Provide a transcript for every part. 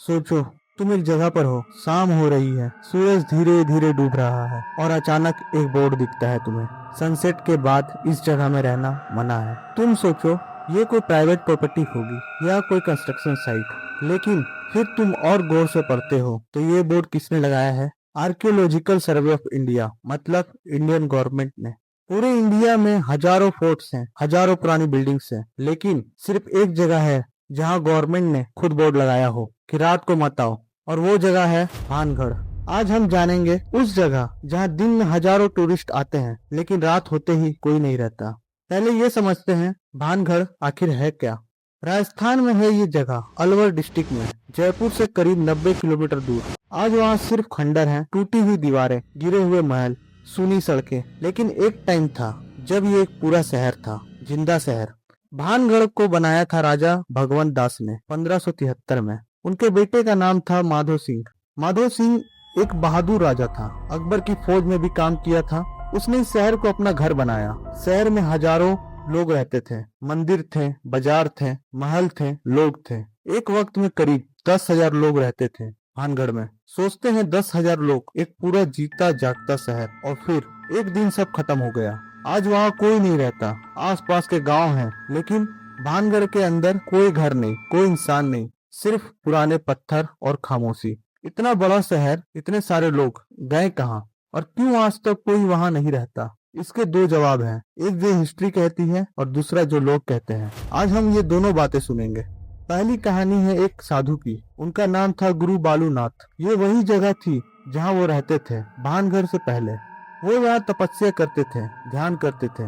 सोचो, तुम एक जगह पर हो, शाम हो रही है, सूरज धीरे धीरे डूब रहा है और अचानक एक बोर्ड दिखता है तुम्हें, सनसेट के बाद इस जगह में रहना मना है। तुम सोचो ये कोई प्राइवेट प्रॉपर्टी होगी या कोई कंस्ट्रक्शन साइट, लेकिन फिर तुम और गौर से पढ़ते हो तो ये बोर्ड किसने लगाया है? आर्कियोलॉजिकल सर्वे ऑफ इंडिया, मतलब इंडियन गवर्नमेंट ने। पूरे इंडिया में हजारों फोर्ट्स हैं, हजारों पुरानी बिल्डिंग्स हैं, लेकिन सिर्फ एक जगह है जहां गवर्नमेंट ने खुद बोर्ड लगाया हो कि रात को मत आओ, और वो जगह है भानगढ़। आज हम जानेंगे उस जगह जहां दिन में हजारों टूरिस्ट आते हैं लेकिन रात होते ही कोई नहीं रहता। पहले ये समझते हैं भानगढ़ आखिर है क्या। राजस्थान में है ये जगह, अलवर डिस्ट्रिक्ट में, जयपुर से करीब 90 किलोमीटर दूर। आज वहाँ सिर्फ खंडर हैं, टूटी हुई दीवारें, गिरे हुए महल, सूनी सड़कें। लेकिन एक टाइम था जब ये एक पूरा शहर था, जिंदा शहर। भानगढ़ को बनाया था राजा भगवंत दास ने 1573 में। उनके बेटे का नाम था माधो सिंह। माधो सिंह एक बहादुर राजा था, अकबर की फौज में भी काम किया था। उसने इस शहर को अपना घर बनाया। शहर में हजारों लोग रहते थे, मंदिर थे, बाजार थे, महल थे, लोग थे। एक वक्त में करीब 10,000 लोग रहते थे भानगढ़ में। सोचते हैं 10,000 लोग, एक पूरा जीता जागता शहर, और फिर एक दिन सब खत्म हो गया। आज वहाँ कोई नहीं रहता। आसपास के गांव हैं, लेकिन भानगढ़ के अंदर कोई घर नहीं, कोई इंसान नहीं, सिर्फ पुराने पत्थर और खामोशी। इतना बड़ा शहर, इतने सारे लोग गए कहाँ, और क्यों आज तक कोई वहाँ नहीं रहता? इसके दो जवाब हैं, एक जो हिस्ट्री कहती है और दूसरा जो लोग कहते हैं। आज हम ये दोनों बातें सुनेंगे। पहली कहानी है एक साधु की। उनका नाम था गुरु बालूनाथ। ये वही जगह थी जहाँ वो रहते थे भानगढ़ से पहले। वो यहाँ तपस्या करते थे, ध्यान करते थे।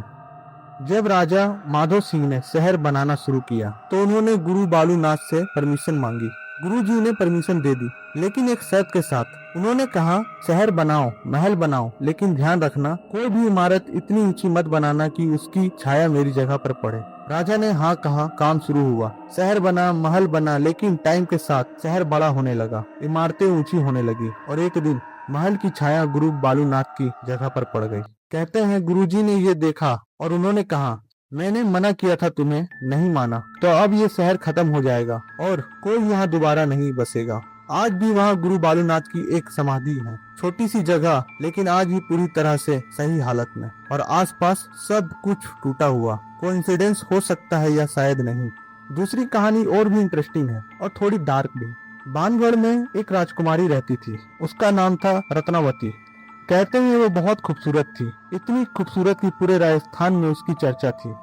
जब राजा माधो सिंह ने शहर बनाना शुरू किया तो उन्होंने गुरु बालूनाथ से परमिशन मांगी। गुरुजी ने परमिशन दे दी, लेकिन एक शर्त के साथ। उन्होंने कहा, शहर बनाओ, महल बनाओ, लेकिन ध्यान रखना कोई भी इमारत इतनी ऊंची मत बनाना कि उसकी छाया मेरी जगह पर पड़े। राजा ने हाँ कहा, काम शुरू हुआ। शहर बना, महल बना, लेकिन टाइम के साथ शहर बड़ा होने लगा, इमारतें ऊंची होने लगी, और एक दिन महल की छाया गुरु बालूनाथ की जगह पर पड़ गई। कहते हैं गुरुजी ने ये देखा और उन्होंने कहा, मैंने मना किया था, तुम्हें नहीं माना, तो अब ये शहर खत्म हो जाएगा और कोई यहाँ दोबारा नहीं बसेगा। आज भी वहाँ गुरु बालूनाथ की एक समाधि है, छोटी सी जगह, लेकिन आज भी पूरी तरह से सही हालत में, और आसपास सब कुछ टूटा हुआ। कोइंसिडेंस हो सकता है या शायद नहीं। दूसरी कहानी और भी इंटरेस्टिंग है और थोड़ी डार्क भी। भानगढ़ में एक राजकुमारी रहती थी, उसका नाम था रत्नावती। कहते हैं वो बहुत खूबसूरत थी, इतनी खूबसूरत कि पूरे राजस्थान में उसकी चर्चा थी।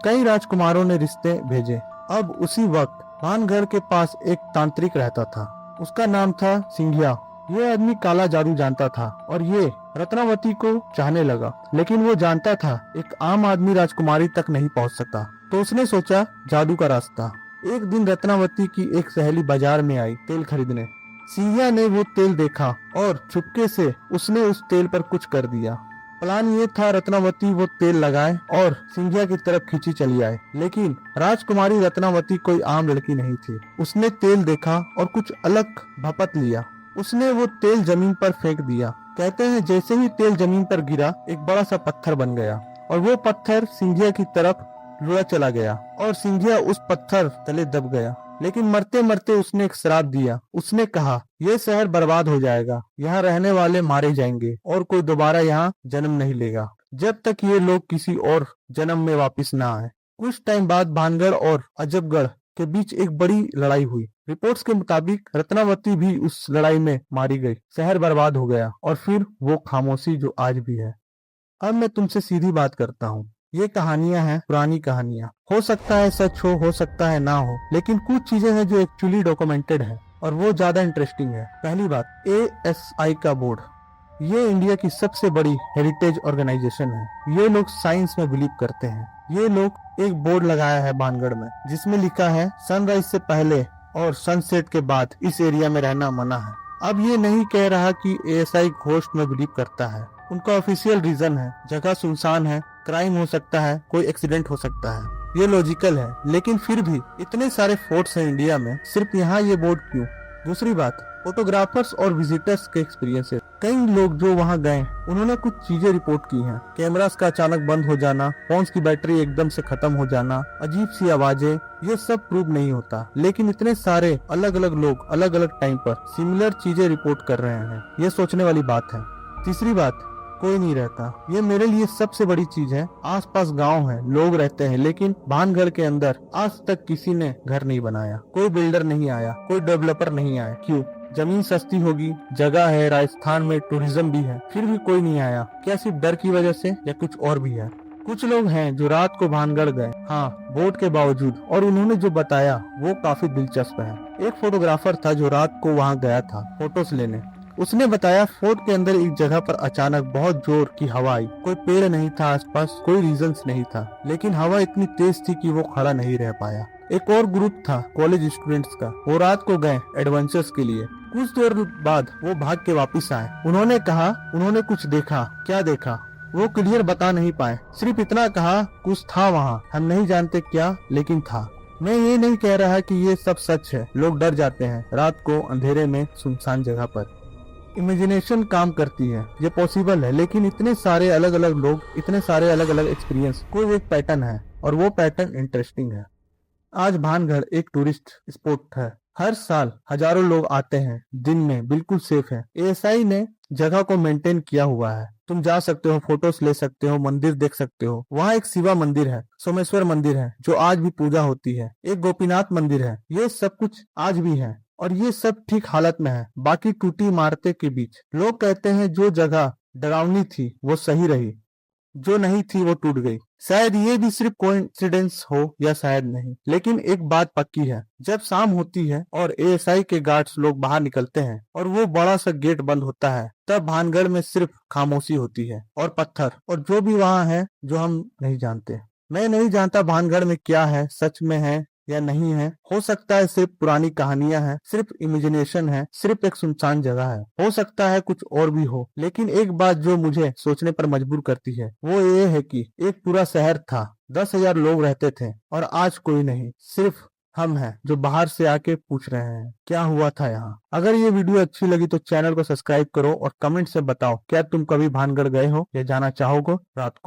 कई राजकुमारों ने रिश्ते भेजे। अब उसी वक्त भानगढ़ के पास एक तांत्रिक रहता था, उसका नाम था सिंघिया। ये आदमी काला जादू जानता था और ये रत्नावती को चाहने लगा, लेकिन वो जानता था एक आम आदमी राजकुमारी तक नहीं पहुंच सकता, तो उसने सोचा जादू का रास्ता। एक दिन रत्नावती की एक सहेली बाजार में आई तेल खरीदने। सिंघिया ने वो तेल देखा और चुपके से उसने उस तेल पर कुछ कर दिया। प्लान ये था रत्नावती वो तेल लगाए और सिंघिया की तरफ खींची चली आए, लेकिन राजकुमारी रत्नावती कोई आम लड़की नहीं थी। उसने तेल देखा और कुछ अलग भपत लिया। उसने वो तेल जमीन पर फेंक दिया। कहते हैं जैसे ही तेल जमीन पर गिरा, एक बड़ा सा पत्थर बन गया, और वो पत्थर सिंघिया की तरफ लुढ़ा चला गया और सिंघिया उस पत्थर तले दब गया। लेकिन मरते मरते उसने एक श्राप दिया। उसने कहा, यह शहर बर्बाद हो जाएगा, यहाँ रहने वाले मारे जाएंगे और कोई दोबारा यहाँ जन्म नहीं लेगा जब तक ये लोग किसी और जन्म में वापस ना आए। कुछ टाइम बाद भानगढ़ और अजबगढ़ के बीच एक बड़ी लड़ाई हुई। रिपोर्ट्स के मुताबिक रत्नावती भी उस लड़ाई में मारी गई। शहर बर्बाद हो गया और फिर वो खामोशी जो आज भी है। अब मैं तुमसे सीधी बात करता हूँ, ये कहानियां हैं, पुरानी कहानियां। हो सकता है सच हो सकता है ना हो, लेकिन कुछ चीजें हैं जो एक्चुअली डॉक्यूमेंटेड है और वो ज्यादा इंटरेस्टिंग है। पहली बात, ASI का बोर्ड। ये इंडिया की सबसे बड़ी हेरिटेज ऑर्गेनाइजेशन है। ये लोग साइंस में बिलीव करते हैं। ये लोग एक बोर्ड लगाया है भानगढ़ में, जिसमें लिखा है सनराइज से पहले और सनसेट के बाद इस एरिया में रहना मना है। अब ये नहीं कह रहा कि ASI घोस्ट में बिलीव करता है। उनका ऑफिशियल रीजन है, जगह सुनसान है, क्राइम हो सकता है, कोई एक्सीडेंट हो सकता है। ये लॉजिकल है, लेकिन फिर भी इतने सारे फोर्ट्स हैं इंडिया में, सिर्फ यहाँ ये बोर्ड क्यों? दूसरी बात, फोटोग्राफर्स और विजिटर्स के एक्सपीरियंसेस। कई लोग जो वहां गए उन्होंने कुछ चीजें रिपोर्ट की हैं। कैमरास का अचानक बंद हो जाना, फोन्स की बैटरी एकदम से खत्म हो जाना, अजीब सी आवाजें, ये सब प्रूव नहीं होता, लेकिन इतने सारे अलग अलग लोग अलग अलग टाइम पर सिमिलर चीजें रिपोर्ट कर रहे हैं, ये सोचने वाली बात है। तीसरी बात, कोई नहीं रहता। ये मेरे लिए सबसे बड़ी चीज है। आसपास गांव है, लोग रहते हैं, लेकिन भानगढ़ के अंदर आज तक किसी ने घर नहीं बनाया, कोई बिल्डर नहीं आया, कोई डेवलपर नहीं आया। क्यों? जमीन सस्ती होगी, जगह है, राजस्थान में टूरिज्म भी है, फिर भी कोई नहीं आया। क्या सिर्फ डर की वजह से या कुछ और भी है? कुछ लोग हैं जो रात को भानगढ़ गए, हाँ, बोर्ड के बावजूद, और उन्होंने जो बताया वो काफी दिलचस्प है। एक फोटोग्राफर था जो रात को वहाँ गया था फोटोज लेने। उसने बताया फोर्ट के अंदर एक जगह पर अचानक बहुत जोर की हवा आई। कोई पेड़ नहीं था आसपास, कोई रीजंस नहीं था, लेकिन हवा इतनी तेज थी कि वो खड़ा नहीं रह पाया। एक और ग्रुप था कॉलेज स्टूडेंट्स का, वो रात को गए एडवेंचर्स के लिए। कुछ देर बाद वो भाग के वापस आए। उन्होंने कहा उन्होंने कुछ देखा। क्या देखा वो क्लियर बता नहीं पाए, सिर्फ इतना कहा कुछ था वहाँ, हम नहीं जानते क्या, लेकिन था। मैं ये नहीं कह रहा कि ये सब सच है। लोग डर जाते हैं रात को अंधेरे में सुनसान जगह पर। इमेजिनेशन काम करती है, ये पॉसिबल है, लेकिन इतने सारे अलग अलग लोग, इतने सारे अलग अलग एक्सपीरियंस, कोई एक पैटर्न है, और वो पैटर्न इंटरेस्टिंग है। आज भानगढ़ एक टूरिस्ट स्पॉट है। हर साल हजारों लोग आते हैं, दिन में बिल्कुल सेफ है। एएसआई ने जगह को मेंटेन किया हुआ है। तुम जा सकते हो, फोटोज ले सकते हो, मंदिर देख सकते हो। वहाँ एक शिवा मंदिर है, सोमेश्वर मंदिर है जो आज भी पूजा होती है, एक गोपीनाथ मंदिर है। ये सब कुछ आज भी है, और ये सब ठीक हालत में है, बाकी टूटी इमारतें के बीच। लोग कहते हैं जो जगह डरावनी थी वो सही रही, जो नहीं थी वो टूट गई। शायद ये भी सिर्फ कोइंसिडेंस हो या शायद नहीं, लेकिन एक बात पक्की है, जब शाम होती है और एएसआई के गार्ड्स लोग बाहर निकलते हैं और वो बड़ा सा गेट बंद होता है, तब भानगढ़ में सिर्फ खामोशी होती है, और पत्थर, और जो भी वहाँ है जो हम नहीं जानते। मैं नहीं जानता भानगढ़ में क्या है, सच में है या नहीं है। हो सकता है सिर्फ पुरानी कहानियां हैं, सिर्फ इमेजिनेशन है, सिर्फ एक सुनसान जगह है। हो सकता है कुछ और भी हो, लेकिन एक बात जो मुझे सोचने पर मजबूर करती है वो ये है कि एक पूरा शहर था, 10,000 लोग रहते थे, और आज कोई नहीं, सिर्फ हम हैं जो बाहर से आके पूछ रहे हैं क्या हुआ था यहाँ। अगर ये वीडियो अच्छी लगी तो चैनल को सब्सक्राइब करो और कमेंट से बताओ क्या तुम कभी भानगढ़ गए हो या जाना चाहोगे रात को।